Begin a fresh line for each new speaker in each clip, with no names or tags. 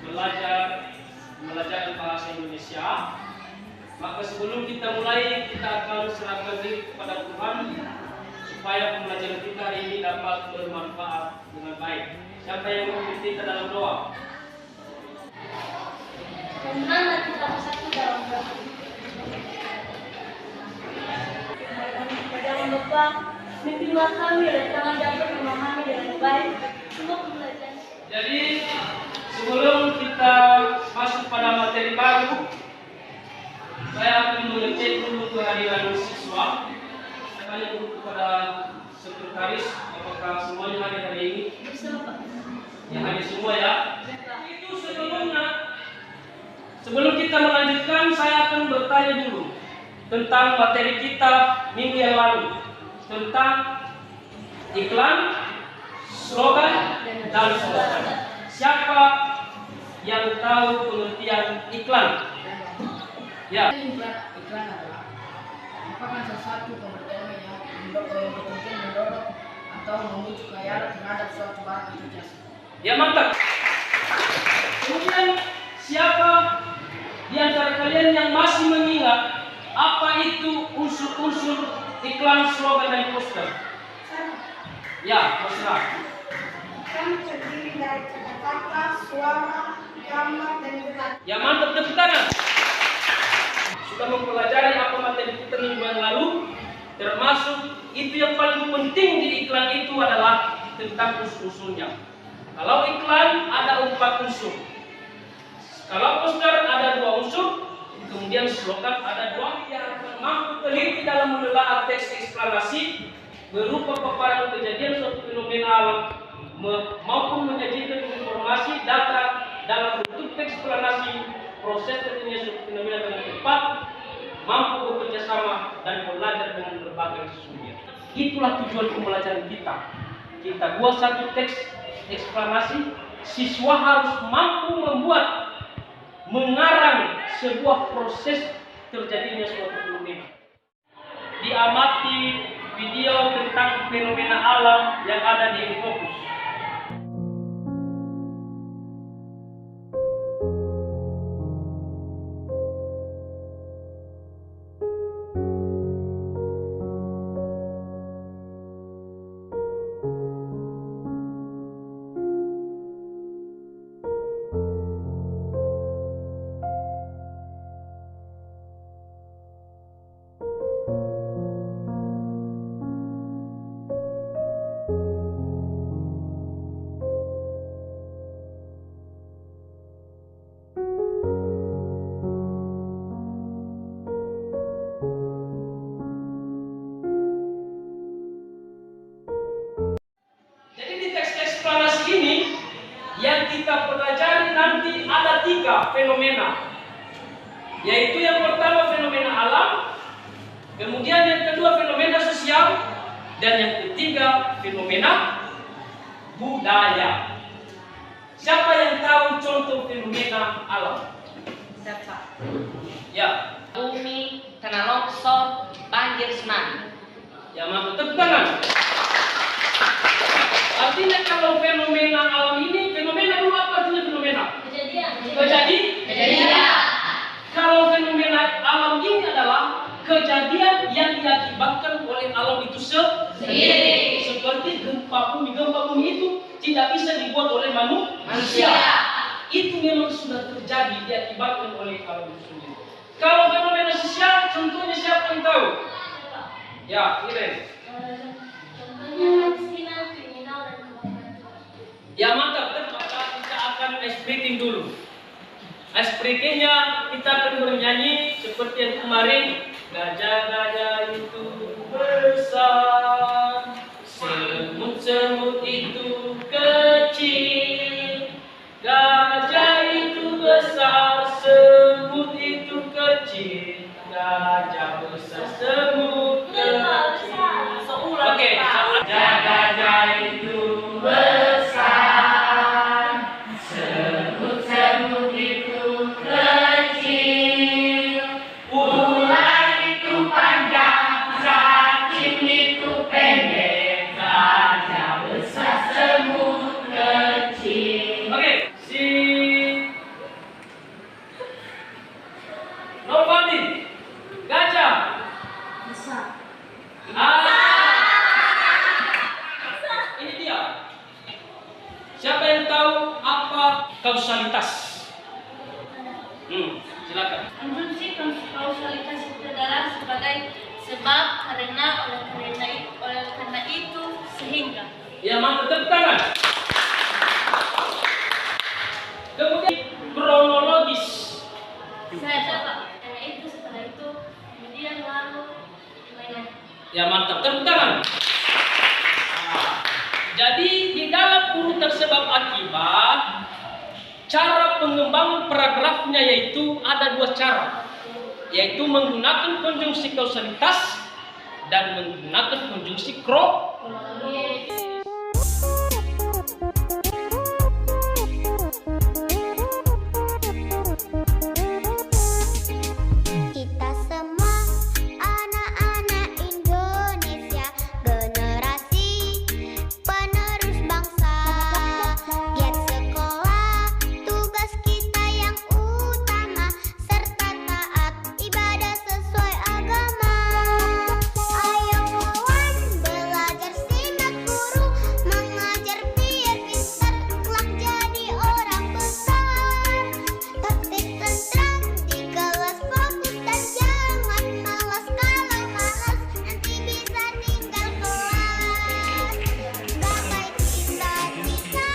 belajar bahasa Indonesia. Maka sebelum kita mulai, kita akan serahkan diri kepada Tuhan supaya pembelajaran kita hari ini dapat bermanfaat dengan baik. Siapa yang memimpin kita dalam doa?
Marilah kita bersatu dalam doa. Kepada Bapa, pimpinlah kami dan jangan dapat memahami dengan baik semua pembelajaran.
Jadi sebelum kita masuk pada materi baru, saya akan mengecek dulu kehadiran siswa. Saya tanya dulu kepada sekretaris, apakah semuanya hadir hari ini?
Bersama Pak.
Ya, hadir semua ya. Itu sebelum kita melanjutkan, saya akan bertanya dulu tentang materi kita minggu yang lalu, tentang iklan, slogan, dan slogan. Siapa yang tahu pengertian iklan? Ya.
Iklan adalah merupakan salah satu pemberitaan yang bertujuan mendorong atau memujuk khayalan terhadap suatu barang atau jasa.
Ya, mantap. Kemudian siapa di antara kalian yang masih mengingat apa itu unsur-unsur iklan, slogan, dan poster? Ya, terserah.
Kan terdiri dari kata-kata, suara, gambar, dan gerak.
Ya, mantap, tepuk tangan. Sudah mempelajari apa materi kita minggu yang lalu, termasuk itu yang paling penting di iklan itu adalah tentang unsur-unsurnya. Kalau iklan ada 4 unsur, kalau poster ada 2 unsur, kemudian slogan ada 2. Yang mampu teliti dalam menelaah teks eksplanasi berupa paparan kejadian suatu fenomena alam maupun menyajikan informasi data dalam bentuk teks eksplanasi proses terjadinya suatu fenomena dengan cepat, mampu bekerja sama dan belajar dengan berbagai sumber. Itulah tujuan pembelajaran kita. Kita buat satu teks eksplanasi, siswa harus mampu mengarang sebuah proses terjadinya suatu fenomena. Diamati video tentang fenomena alam yang ada di Infocus. Yang kita pelajari nanti ada 3 fenomena, yaitu yang pertama fenomena alam, kemudian yang kedua fenomena sosial, dan yang ketiga fenomena budaya. Siapa yang tahu contoh fenomena alam?
Dapat.
Ya.
Bumi, tanah longsor, banjir, tsunami.
Ya, mantap, tepuk tangan. Artinya kalau fenomena alam ini, fenomena dulu apa artinya fenomena? Kejadian. Kalau fenomena alam ini adalah kejadian yang diakibatkan oleh alam itu sendiri. Seperti gempa bumi. Gempa bumi itu tidak bisa dibuat oleh manusia. Itu memang sudah terjadi, diakibatkan oleh alam itu sendiri. Kalau fenomena sosial, contohnya siapa yang tahu? Ya, Iren.
Contohnya kemiskinan, kriminal, dan kebakaran.
Ya, mantap. Maka kita akan ice breaking dulu. Ice breakingnya kita akan bernyanyi seperti yang kemarin. Gajah-gajah itu besar, semut-semut itu kecil. Gajah itu besar, semut itu kecil. Gajah besar, semut kecil. Oke, gajah itu besar, semut-semut itu kecil. Ular itu panjang, cacing itu pendek. Gajah besar kausalitas. Silakan.
Konjungsi kausalitas itu adalah sebagai sebab, karena, oleh karena itu, sehingga.
Ya, mantap, tepuk tangan. Kemudian kronologis.
Karena itu, setelah itu, kemudian lalu, lain-lain.
Ya, mantap, tepuk tangan. Jadi di dalam urutan sebab akibat, cara pengembangan paragrafnya yaitu ada dua cara, yaitu menggunakan konjungsi kausalitas dan menggunakan konjungsi kronologis.
Kita semua anak-anak Indonesia, generasi penerus bangsa. Giat sekolah, tugas kita yang utama, serta taat ibadah sesuai agama. Ayo kawan, belajar simak guru, mengajar biar pintar, kelak jadi orang besar. Tertib tentram di kelas, fokus dan jangan malas. Kalau malas nanti bisa tinggal kelas. Gapai cita-cita,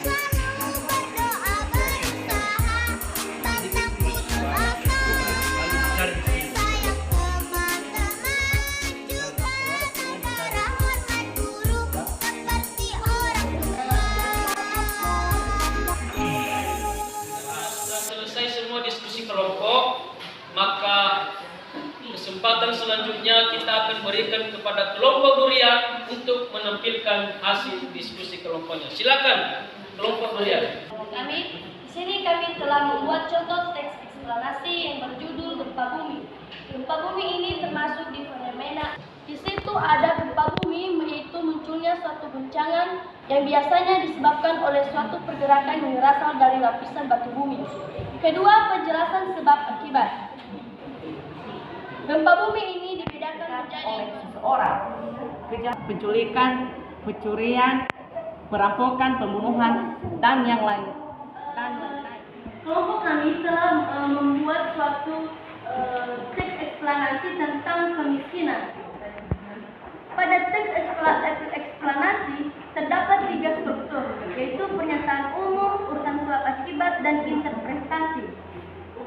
selalu berdoa berusaha, pantang putus asa. Sayang teman-teman, juga saudara, hormat guru seperti orang tua.
Sudah selesai semua diskusi kelompok, maka kesempatan selanjutnya kita akan berikan kepada kelompok durian untuk menampilkan hasil diskusi kelompoknya. Silakan kelompok durian.
Di sini kami telah membuat contoh teks eksplanasi yang berjudul gempa bumi. Gempa bumi ini termasuk di fenomena. Di situ ada gempa bumi, yaitu munculnya suatu guncangan yang biasanya disebabkan oleh suatu pergerakan yang berasal dari lapisan batu bumi. Kedua, penjelasan sebab akibat. Gempa bumi ini dibedakan menjadi
oleh seseorang, kejahatan penculikan, pencurian, perampokan, pembunuhan, dan yang lain.
Kelompok kami telah membuat suatu teks eksplanasi tentang kemiskinan. Pada teks eksplanasi terdapat 3 struktur, yaitu pernyataan umum, urutan sebab akibat, dan interpretasi.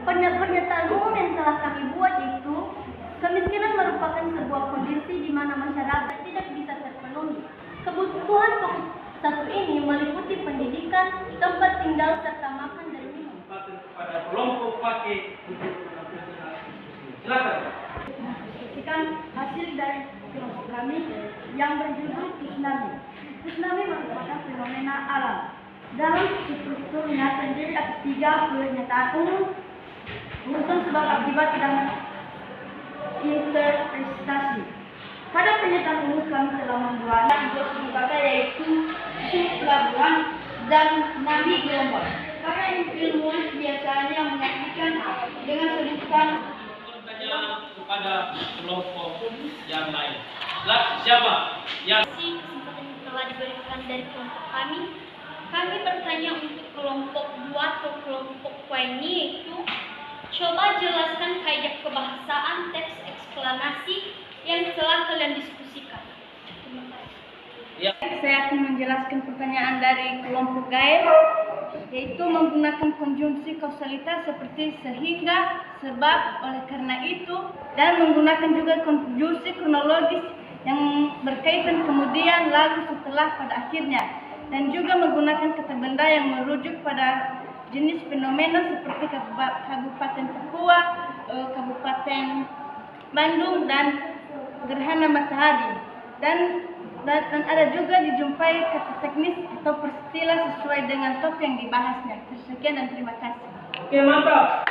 Pernyataan umum yang telah kami buat itu, kemiskinan merupakan sebuah kondisi di mana masyarakat tidak bisa terpenuhi. Kebutuhan pokok satu ini meliputi pendidikan, tempat tinggal, serta makan dan minum.
Kepada kelompok pakai untuk menampilkan hasil diskusi. Silakan.
Saksikan hasil dari kelompok kami yang berjudul tsunami. Tsunami merupakan fenomena alam. Dalam strukturnya terdiri atas 3 pernyataan umum, urutan sebab akibat, dan interpretasi. Pada pernyataan umum kami telah membuat dua suku kata, yaitu suku pelabuhan dan nami gelombang. Para ilmuwan biasanya mengartikan dengan sebutan
Pertanyaan kepada kelompok yang lain. Siapa yang
Kesempatan yang telah diberikan dari kelompok kami bertanya untuk kelompok 2 atau kelompok ini, yaitu coba jelaskan kaidah kebahasaan teks eksplanasi yang telah kalian diskusikan. Terima kasih.
Saya akan menjelaskan pertanyaan dari kelompok gael, yaitu menggunakan konjungsi kausalitas seperti sehingga, sebab, oleh karena itu, dan menggunakan juga konjungsi kronologis yang berkaitan kemudian, lalu, setelah, pada akhirnya, dan juga menggunakan kata benda yang merujuk pada jenis fenomena seperti Kabupaten Papua, Kabupaten Bandung, dan gerhana matahari. Dan ada juga dijumpai kata teknis atau peristilah sesuai dengan topik yang dibahasnya. Sekian dan terima kasih.
Oke, mantap.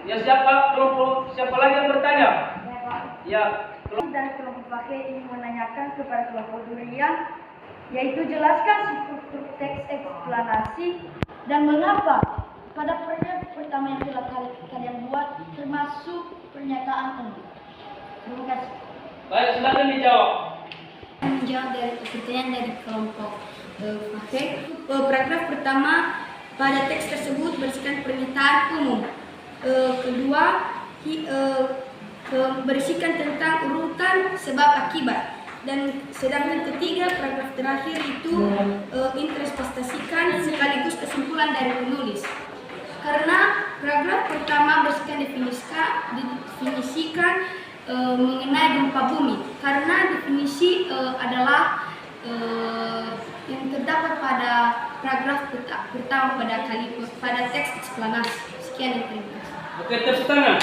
Ya, siapa lagi yang bertanya? Ya,
dari kelompok pakai ingin menanyakan kepada kelompok durian, yaitu jelaskan struktur teks eksplanasi dan mengapa pada pernyataan pertama yang telah kalian buat termasuk pernyataan umum. Terima kasih.
baik, silakan dijawab.
Menjawab dari pertanyaan dari kelompok
Paragraf pertama, pada teks tersebut berisikan pernyataan umum. Kedua, berisikan tentang urutan sebab akibat. Dan sedangkan ketiga, paragraf terakhir itu introspeksikan sekaligus kesimpulan dari penulis. Karena paragraf pertama berisikan definisikan mengenai gempa bumi. Karena definisi adalah yang terdapat pada paragraf pertama pada teks eksplanasi. Sekian yang terima kasih.
Oke, tepuk tangan.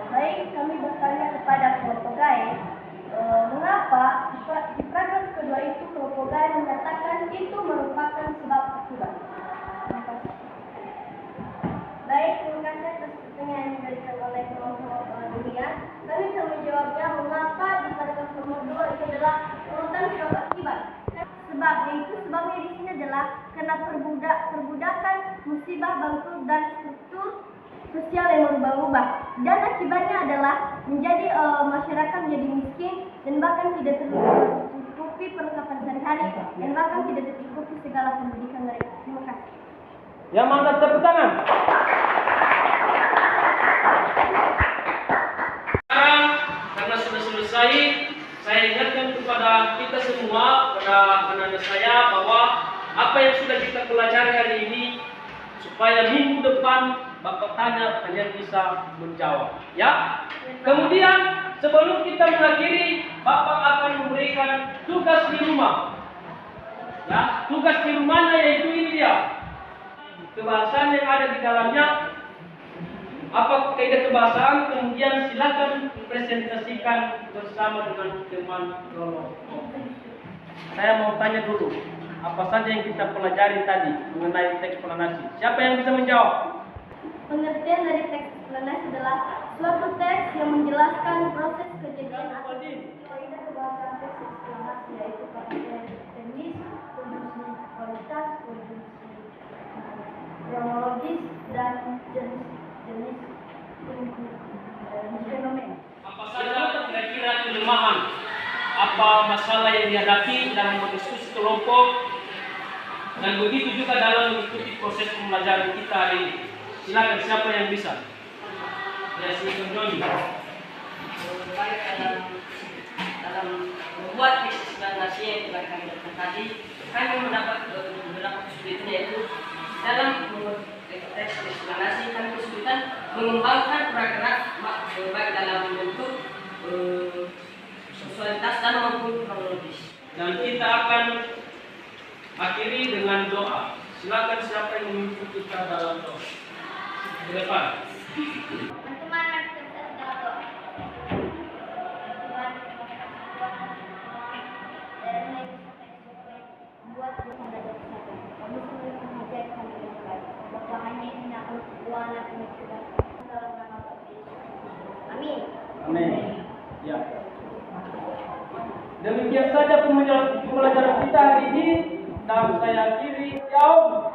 Baik, kami bertanya kepada kelompok GAE, mengapa di paragraf kedua itu kelompok GAE menyatakan itu merupakan sebab akibat? Terima kasih. Baik, terima kasih atas pertanyaan yang diberikan oleh kelompok dunia. Kami akan menjawabnya mengapa di paragraf nomor 2 itu adalah urutan sebab akibat. Sebabnya di sini adalah karena perbudakan, musibah bangkrut dan struktur sosial yang berubah-ubah, dan akibatnya adalah menjadi masyarakat menjadi miskin dan bahkan tidak tercukupi perlengkapan sehari-hari dan bahkan tidak tercukupi segala pendidikan mereka. Terima kasih.
Yang mantap tepuk tangan. Sekarang karena sudah selesai, saya ingatkan kepada kita semua, kepada anak-anak saya, bahwa apa yang sudah kita pelajari hari ini, supaya minggu depan Bapak tanya, kalian bisa menjawab. Ya. Kemudian sebelum kita mengakhiri, Bapak akan memberikan tugas di rumah. Ya, tugas di rumahnya yaitu ini dia. Kebahasaan yang ada di dalamnya, apa kaidah kebahasaan, kemudian silakan presentasikan bersama dengan teman kelompok. Saya mau tanya dulu, apa saja yang kita pelajari tadi mengenai teks eksplanasi? Siapa yang bisa menjawab?
Pengertian dari teks eksplanasi adalah suatu teks yang menjelaskan proses kejadian atau kaidah kebahasaan teks eksplanasi, yaitu kaidah teknis, konjungsi kualitas, konjungsi kronologis, dan jenis fenomen.
Apa saja kira-kira kelemahan, apa masalah yang dihadapi dalam berdiskusi kelompok, dan begitu juga dalam mengikuti proses pembelajaran kita hari ini. Silakan, siapa yang bisa? Ya, si Joni.
Baik, dalam membuat teks eksplanasi yang telah kami lakukan tadi, kami mendapat beberapa kesulitan, yaitu dalam membuat teks eksplanasi kami kesulitan mengembangkan paragraf baik dalam bentuk visualitas dan maupun kronologis. Dan kita akan akhiri dengan doa. Silakan siapa yang memimpin kita dalam doa. Ke depan.
Teman-teman, mari kita dalam doa. Tuhan, buat kita dari sana. Kami semua mengajar kami yang baik. Bapa hanya ini aku anak kita dalam nama Tuhan Yesus. Amin.
Amin. Ya. Demikian saja pembelajaran kita hari ini. Dan saya akhiri. Ciao.